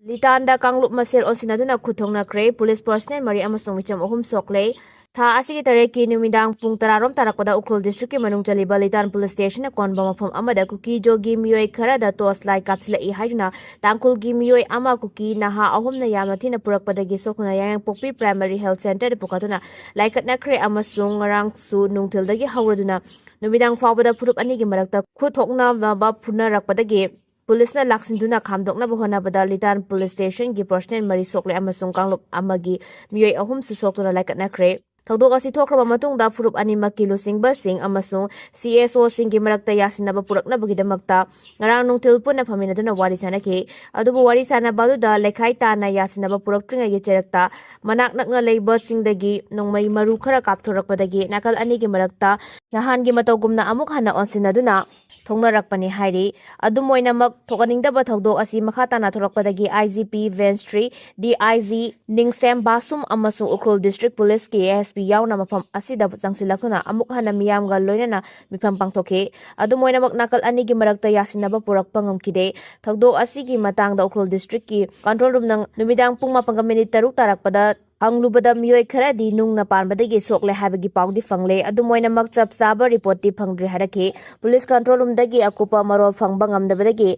Litanda Kanglup Masel Osinaduna Thoknakhre, police personnel Mari Amasung Micham Ohum Sokle, Tha Asigi Tareki Numidang Pung Tararom Tarakoda Ukrul District Manung Jaliba Litan Police Station, a Konbama from Amada Kuki Jo Gimioi Karada Tos like Kapsla E Hyduna, Tankul Gimioi Ama Kuki, Naha Ahumna Yamatina Purapadagi Sokuna Yang Popi Primary Health Center, the Pukatuna, like Nakre Amasung Rang Su Nungtildagi Howarduna, Numidang Fawada Purup Anigi Marakta, Thoknakhre Puna Rakpadagi. Police na laksinduna khamdokna bahona bada Litan Police Station gi personnel mari sokle amasung kanglup amagi miyoi ahum su soktuna Thoknakhre thawdok asi thokraba matungda furup animaki lusingba sing amasung CSO singi marakta yasinaba purakna bagidamakta ngarang nungtil punna phaminaduna wari sanaki adubu wari sanabaduda lekhai tana yasinaba puraktringa gi cherakta manak nakna leiba singdagi nongmai maru khara kapthorakpadagi nakal ani gi marakta nahan gi matawgumna amuk hana onsinaduna Thoknarakpani hairi adumoina mak thokaningdaba thawdok asi makhatana thorakpadagi IGP Venstry DIG Ningsem Basum amasung Ukrul District Police ki ASP yauna mafam asida changsilakuna amuk hana miyamga loinana mifam pangthoke adumoina mak nakal ani gi marakta yasinaba purakpa ngamkide thawdok asi gi matangda Ukrul District ki control room nang numidang pung 4:30 tarakpada Anglubada miyoi kharadi nungna panbadagi sokle habagi paudi fangle adumoina mak chap saba report ti phangdri harake police control room dagi akupa marol phangba ngamdabadagi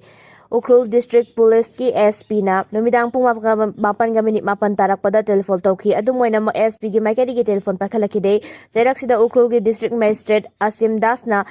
Ukrul District Police ki SP na numidang pung 8:08 tarakpada telephone tawki adumoina mak SP gi maikadi gi telephone pakhalakide jairak Ukrul gi District Magistrate Asim Das na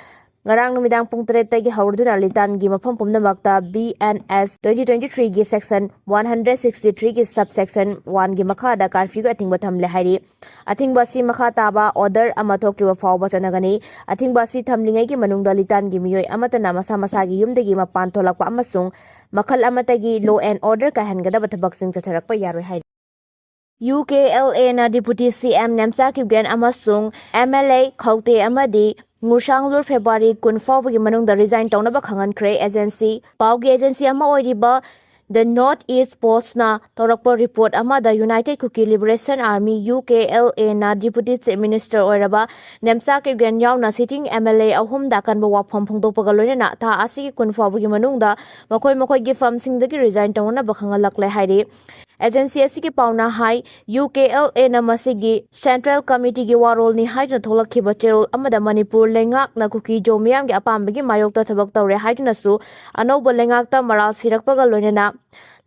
Ngarang numidang pung 3 tagi hawrduna litan gi mafam pumnamakta BNS 2023 gi section 163 gi subsection 1 gi makhada curfew atingba thamle hairi atingba si makha taba order ama thoktriba fawba chanagani atingba si thamlingai gi manungda litan gi miyoi amatana masa masa gi yumdagi mapan tholakpa amasung makhl amatagi law and order ka hangadaba thabaksing chatharakpa yaroi hairi UKLA na Deputy CM Nemsa Kibgen amasung MLA Khautte amadi Ngursanglur February 10 fawbagi manungda resign Tounaba Khangankre agency paugi agency ama oiba The North East Post na torakpa report ama the United Kuki Liberation Army UKLA na Deputy Chief Minister oiraba Nemsa Kibgen yauna sitting MLA Ahumda Akanba wafam phongdokpaga loinana tha asigi 10 fawbagi manungda makoi gi farmsingdagi resign Tounaba khangalakle hairi Agency asigi pauna hai UKLA na masigi Central Committee gi warol ni haidna tholakhiba cherol amada Manipur lengak na Kuki jo miyam gi apambagi mayokta thabak tawre haidna su anouba lengakta maral sirakpaga loinana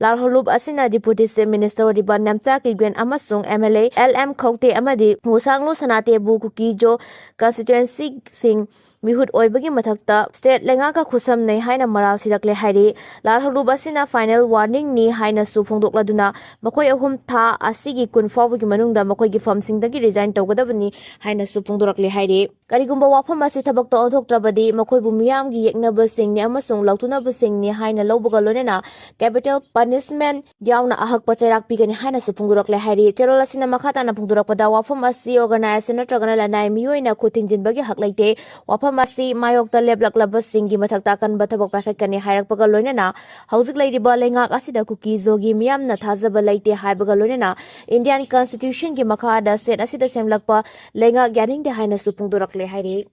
Larholub asina Deputy Chief Minister Riba Nemsa Kibgen amasung MLA LM Khautte amadi Ngusanglu Sanate bu Kuki jo constituency sing Mihut oibagi mathakta state lengaka khusam nei haina maral sirakle hairi Larholub asina final warning ni haina su phongdokladuna makoi ahum tha asigi 10 fawbagi manungda makoi gi famsingdagi resign tawgadabani haina su phongdorakle hairi karigumba wafam asi thabakta onthoktrabadi makoi bu miyam gi yeknaba singni amasung lautunaba singni haina lawbaga lonena capital punishment yauna ahak pachairak pigani haina su phongdorakle hairi cherol asina makhatana phongdorakpada wafam asi organization natragana lanai miyoina khutingjinbagi hak laite wafam Masi mayokta leblaklaba singi mathakta Akanba thabak pakhatkani hairakpaga loinana hauzik leiriba lengak asida Kuki zogi miyamna thajaba leite haibaga loinana Indian Constitution gi makhada set asida semlakpa lengak gyaningde haina su phongdorakle hairi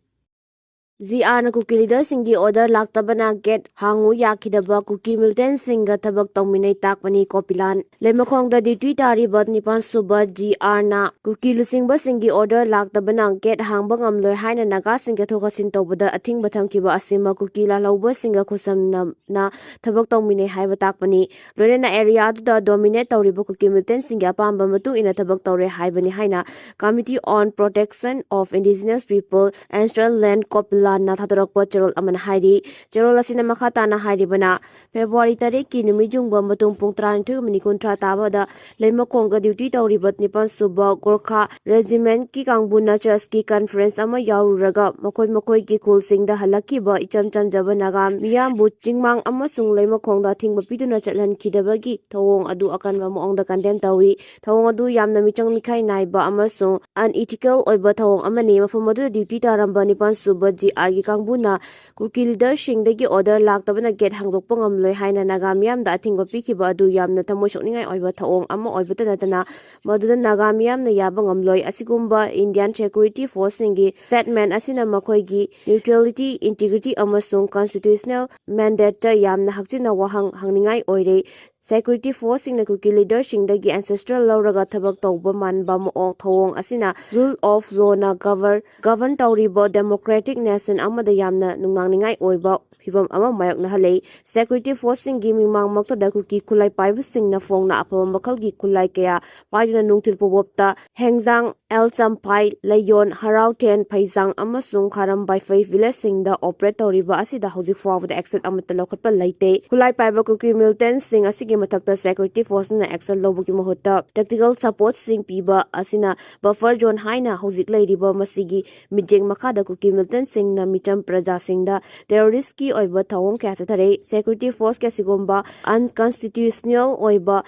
ZR na Kuki leader singi order laktabana get hangu yakidaba Kuki militant singa thabak tawminai takpani kopilan lemakhongda duty tariba nipan suba GR na Kuki lusingba singi order laktabana get hangba ngamloi haina Naga singa thokasin tawbada athingba thamkiba asima Kuki la lauba singa khusam na thabak tawminai haiba takpani loinana area da dominate tawriba Kuki militant singa apamba matu ina thabak tawre haibani haina Committee on Protection of Indigenous People Ancestral Land Kopila na thadrakpa cherol amana hairi cherol asina makhatana hairibana February 3 ki numijungba matung pung 32 tabada leimakongga duty tawribat nipan suba Gorkha Regiment ki kangbuna church ki conference ama yaururaga makoi ki kulsingda halakiba ichamcham jaba Naga miyambu chingmang amasung leimakongda thingba piduna chatlan khidabagi thawong adu Akanba Mawongda condemn tawi thawong adu yamna michang mikhai naiba amasung unethical oiba thawong amani mafam adu duty taramba nipan suba GR kangbuna Kuki leader singdagi order laktabana get hangdokpa ngamloi haina Naga miyamda athingba pikhiba adu yamna thamoi sokningai oiba thawong ama oibata natana maduda Naga miyamna yaba ngamloi asigumba Indian Security Force singi statement asina makhoigi neutrality integrity amasung constitutional mandate yamna hakchina wahang hangningai oire security force-singna Kuki leader-singdagi ancestral lauraga thabak tawba manba maong thawong asina rule of law na govern tawriba democratic nation amada yamna nungnangningai oiba fibam ama mayakna halei security force-singgi mimang maktada Kuki khulai paibasingna fongna apaba makhlgi khulai kaya paiduna nungthil pobopta hengjang el champai layon harauten phaijang amasung kharambai fai village singda operate tawriba asida hojik fawda action amata lokhatpa leite khulai paiba Kuki militant sing asigi mathakta security force na action lobugi mahutta tactical support sing piba asina buffer zone haina hojik leiriba masigi mijeng makada Kuki militant sing na mitam praja singda terrorist ki oiba thawong kya chathare security force ke sigomba unconstitutional oiba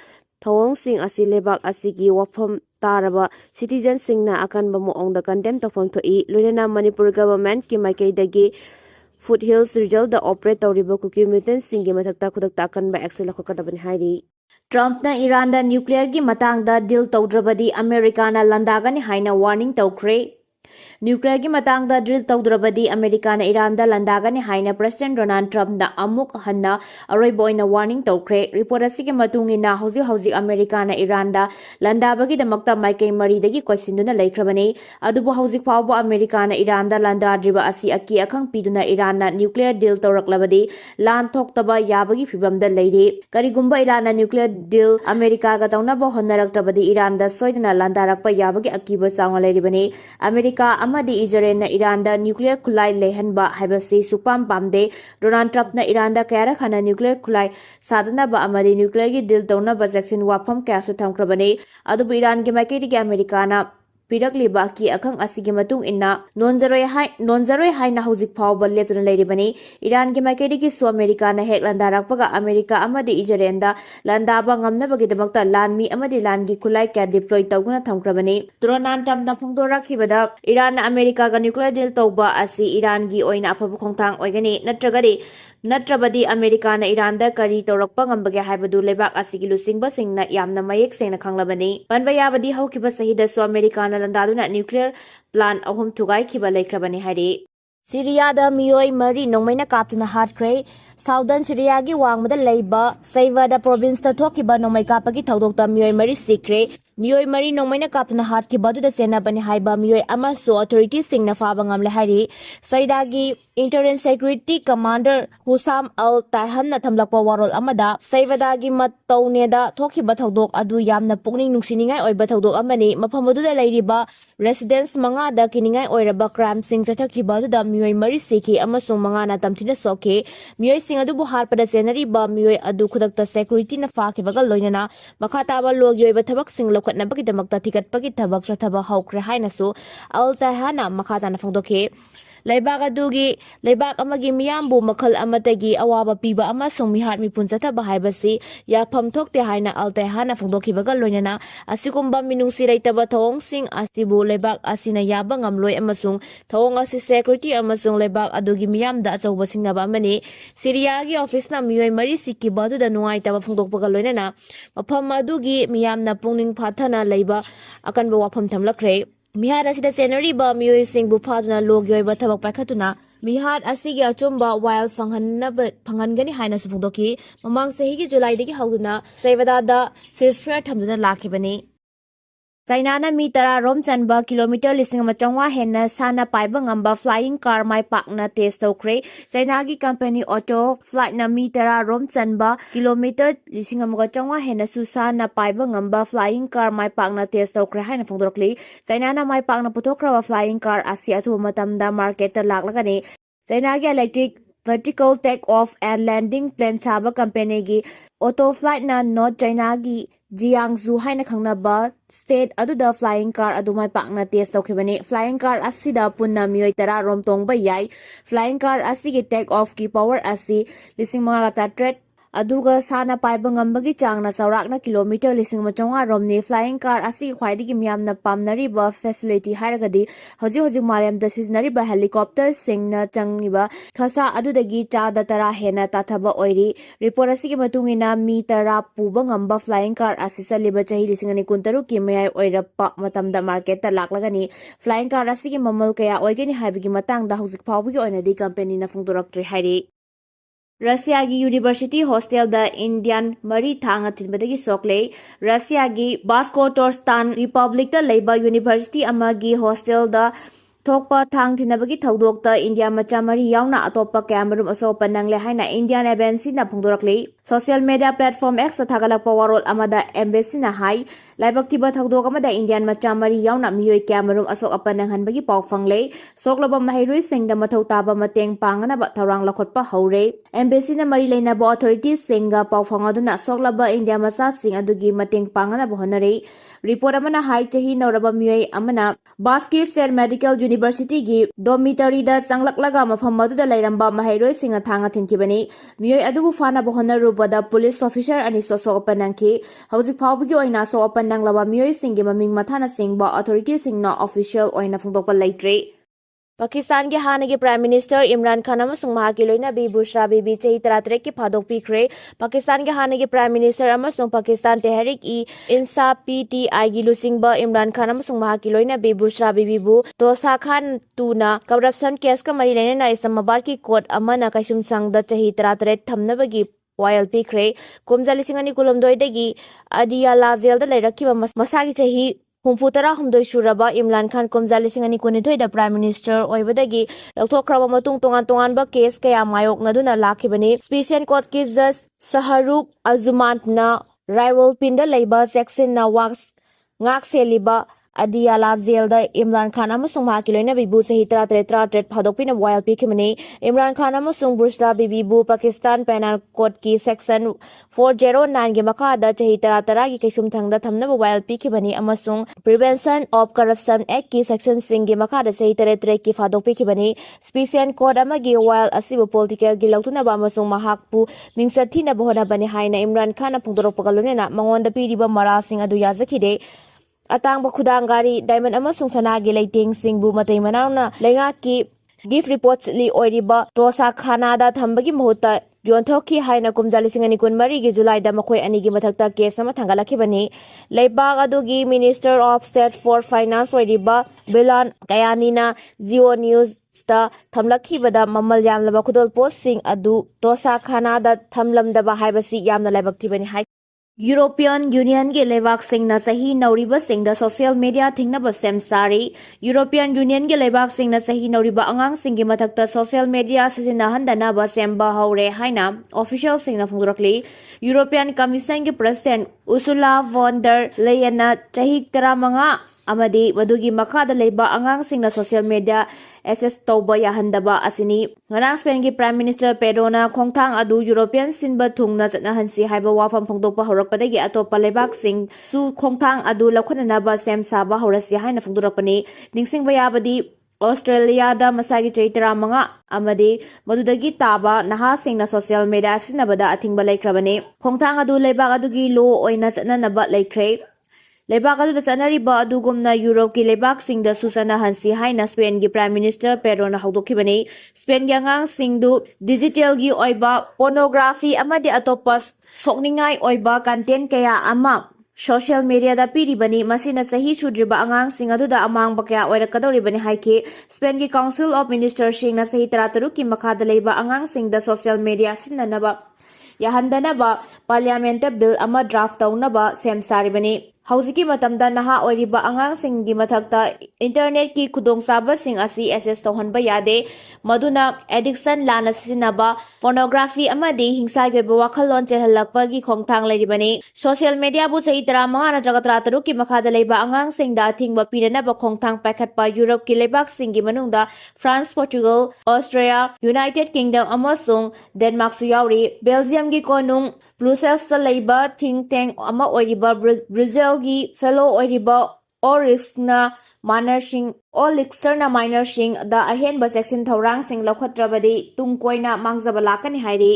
thawong sing asi lebak asigi wafam taraba citizen singna Akanba Mawongda condemn tawfam thoi loinana Manipur government ki maikaidagi foothills result da operate tawriba Kuki militant singi mathakta khudakta Akanba action lakhokadabani hairi Trumpna Iranda nuclear gi matangda deal tawdrabadi Americana landagani haina warning tawkhre Nuclear gi matangda drill tawdrabadi Americana Iranda landagani haina President Donald Trump na amuk hanna aroiba oina warning tawkhre report asigi matungina hauji Americana Iranda landabagi damakta maikai mari dagi quesinduna laikhrabani adubu hauji fawbo Americana Iranda landadriba asi aki akhang piduna Iranna nuclear deal tawraklabadi lan thoktaba yabagi fibamda leiri karigumba Iranna nuclear deal America ga Tounaba honnaraktabadi Iranda soidana landarakpa yabagi akiba sawnga leiribani America amadi Israel na Iranda nuclear khulai lehanba haibasi supam pamde Donald Trump na Iranda kayara khana nuclear khulai sadana ba amadi nuclear gi deal tawna ba jackson wafam kaya su thamkrabani adubu Iran gi maikedi gi Americana pirakliba ki akhang asigi matung inna nonjaroi haina hojik phawba leptuna leiribani Iran gi maikedi gi su America na hek landarakpaga America amadi Israel da landaba ngamnabagi damakta lanmi amadi langi khulai kya deploy tawguna thamkrabani Donald Trump na phongdorakhibada Iran na America ga nuclear deal tawba asi Iran gi oina aphaba khongthang oigani natrabadi America na Iran da kari tawrakpa ngambage haibadu lebak asigi lusingba singna yamna mayek sengna khanglabani panba yabadi haukiba sahida su America na landaduna nuclear plant ahum thugai khiba laikhrabani hari Syria da miyoi mari Nongmeina Kaptuna Hatkhre Southern Syria gi wangmada leiba Saivada province ta thokiba Nongmai kapagi thaudokta miyoi mari sikre miyoi mari Nongmeina Kaptuna Hatkhre da sena bani haiba miyoi amasu authorities singna faba ngamle hari Saidagi Interim Security Commander Husam Al Tahan na thamlakpa warol amada Saivada gi matawne da thokiba thaudok adu yamna pukning nungsiningai oiba thaudok amani mafamadu da leiriba residents manga da kiningai oiraba crime sing chathakhiba da miyoi mari siki amasung manga na tamthina soke miyoi sing adu harpada senariba miyoi adu khudakta security na fakhibaga loinana makha taba logi oiba thabak sing lokhatna bagi damakta thikatpagi thabak sathaba haukre hainasu Al Tahana makha tana phongdokhe Leibak adugi leibak amagi miyambu makhl amatagi awaba piba amasung mihat mipun chathaba haibasi yapham thokte haina Al Tahana phongdokhibaga loinana asikumba minungsi leitaba thawong sing asibu leibak asina yaba ngamloi amasung thawong asi security amasung leibak adugi miyamda achauba singnaba amani Syria gi office na miyoi mari sikiba du da nuai taba phongdokpaga loinana mafam adugi miyamna pungning phathana leiba Akanba wafam thamlakhre Mihad asida senariba miyoi singbu phaduna logi oiba thabak paikhatuna Mihad asigi achumba wild phangangani haina su phongdokhi mamang sahi gi July dagi hauduna Saivada da ceasefire thamduna lakhibani China na mi tara rom chanba kilometer 1500 hena sana paiba ngamba flying car mai pakna test tawkhre China gi company auto flight na mi tara rom chanba kilometer 1500 hena su sana paiba ngamba flying car mai pakna test tawkhre haina phongdorkli China na mai pakna puthokrawa flying car asi athu matamda market ta laklagani China gi electric vertical take off and landing plane chaba company gi auto flight na North China gi Jiangsu haina khangnaba state aduda flying car adumai pakna test tawkhibani flying car asida punna miyoi tara rom tongba yai flying car asigi take off ki power asi 1500 aduga sana paiba ngambagi changna saurakna kilometer 1500 romni flying car asi khwaidigi miyamna pamnariba facility hairagadi hoji maryamda siznariba helicopter singna changiba khasa adudagi chada tara hena tathaba oiri report asigi matungina mi tara puba ngamba flying car asi saliba chahi 2023 ki mayai oirappa matamda market ta laklagani flying car asigi mamal kaya oigani haibigi matangda hojik phawbigi oinadi company na phongdoraktre hairi Russiagi University Hostelda Indian Mari Thanga Tinbadagi Sokle, Russiagi Bashkortostan Republic da Labor University Amagi Hostelda Thokpa Thang Tinabagi Thaudokta India Machamari Yauna Atopa Camerum Aso Panangle Haina Indian Embassy na Pungdorakli, Social Media Platform X Tagalak Powerol Amada Embassy na Hai, Laibaktiba Thaudok Indian Machamari Yauna Miyoi Camerum Aso Apanangan Bagi Pau Fangle, Soklaba Mahirui Sing the Matotaba Mateng Pangana Batarang Lakotpa Hore, Embassy na Marilena Bo Authorities Singa Pau Fangaduna Soklaba India Masa Sing Adugi Mateng Pangana Bohonare, Report Amana Hai Chahi Noraba Miyoi Amana, Baskir State Medical University gi dormitory da changlak-laga mafam maduda lairamba mahairoi singa thanga thinkibani miyoi adubu fana bohona rubada police officer ani soso opanangki hauzik phawbigi oina so opananglaba miyoi singi maming mathana singba authority singna official oina phungdokpa laitre Pakistan के हाने के prime minister Imran Khan अमसुंग महाकी लोइना बी बुशरा बीबी चही 33 की फादोक पीखरे पाकिस्तान के हाने के प्राइम मिनिस्टर अमसुंग पाकिस्तान तहरीक ई इंसाफ पीटीआई की लुसिंगबा इमरान खान अमसुंग महाकी लोइना बी बुशरा बीबी बु तोसा खान टूना करप्शन केस का मरी लेना इस्लामाबाद की कोर्ट अमना काइसुम संग द चही 33 थमनबगी वायल पीखरे कुमजा लिसिंग अनि कुलमदोइदगी अडियाला जेल द लेरखिबा मसागी चही Humputara Humdoi Shuraba Imran Khan Kumzali Singani Kunitoi the Prime Minister Oibadagi Thoknakhre Matung Tongan ba case kaya mayok na duna lakibani Special Court case Judge Saharuk Azumant na rival pinda labor section na wax ngak seliba Adiyala Zelda Imran Khan amasung makiloina bibu sahi 33 phadokpina wild pikimani Imran Khan amasung Bushra bibu Pakistan Penal Code ki section 409 ge makada chahi 33 gi kaisum thangda thamna wild pikibani amasung Prevention of Corruption Act ki section sing ge makada sahi 33 ki phadok pikibani Special Code amagi wild asibu political gi lautuna ba amasung mahakpu mingsathi na bohona bani haina Imran Khan na phungdorok pagalunena Mawongda piriba mara sing adu yazakide Atangba khudangari diamond amasung sanagi leiting singbu matai manauna lengaki gift reports li oiba tosa khanada thambagi muhuta yonthoki haina kumjali singani kunmari gi July da makhoi ani gi mathakta case ama thangalakibani leibag adugi Minister of State for Finance oiba Bilan Kayanina Geo News sta thamlakhibada mamal yamlaba khudol post sing adu tosa khanada thamlamdaba haibasi yamna laibaktibani hai European Union ge lebak singna sahi nauriba singda social media thingnaba semsari European Union ge lebak singna sahi nauriba angang singi mathakta social media sisinahandana ba semba haure haina official singna phungrakli European Commission ge President Ursula von der Leyen na chahi 15 amadi madugi makada leiba angang singna social media access tawba yahandaba asini ngarang Spain gi Prime Minister Pedro na khongthang adu European sinba thungna chana hansi haiba wafam phongdokpa horakpadagi atopa lebak sing su khongthang adu lakhonana ba sem saba horasi haina phongdorakpani ningsingba yabadi Australia da masagi chaitara manga amadi madudagi taba naha singna social media sinabada athingba laikrabani khongthang adu lebak adugi lo oina chana naba laikre Lebak adu chanariba adugumna Europe ki lebak singda susana hansi haina Spain gi Prime Minister Pedro na hawdokibani Spain gi angang singdu digital gi oiba pornography amadi atopas sokningai oiba content kaya ama social media da piribani masina sahi sudriba angang sing adu da amang bakya oirakadoribani haike Spain gi Council of Ministers sing na sahi 33 ki makhada leiba angang singda social media sinanaba yahandanaba parliament bill ama draft taunaba semsaribani Hauziki matamda naha oiriba angang singi mathakta internet ki khudong saba sing asi access tohanba yade maduna addiction lana sinaba pornography amadi hingsa ge wakhalon chehalakpa gi khongthang leiribani social media bu sei 35 natraga 33 ki makhada leiba angang singda thingba pirana ba khongthang pakhatpa Europe ki lebak singi manungda France Portugal Austria United Kingdom amasung Denmark su yauri Belgium gi konung Brussels ta leiba think tank ama oiriba Brazil gi fellow oiriba Orixna Manarsing Olixterna Minersing da ahen ba section thorang sing lokhatrabadi tungkoina mangjaba lakani hairi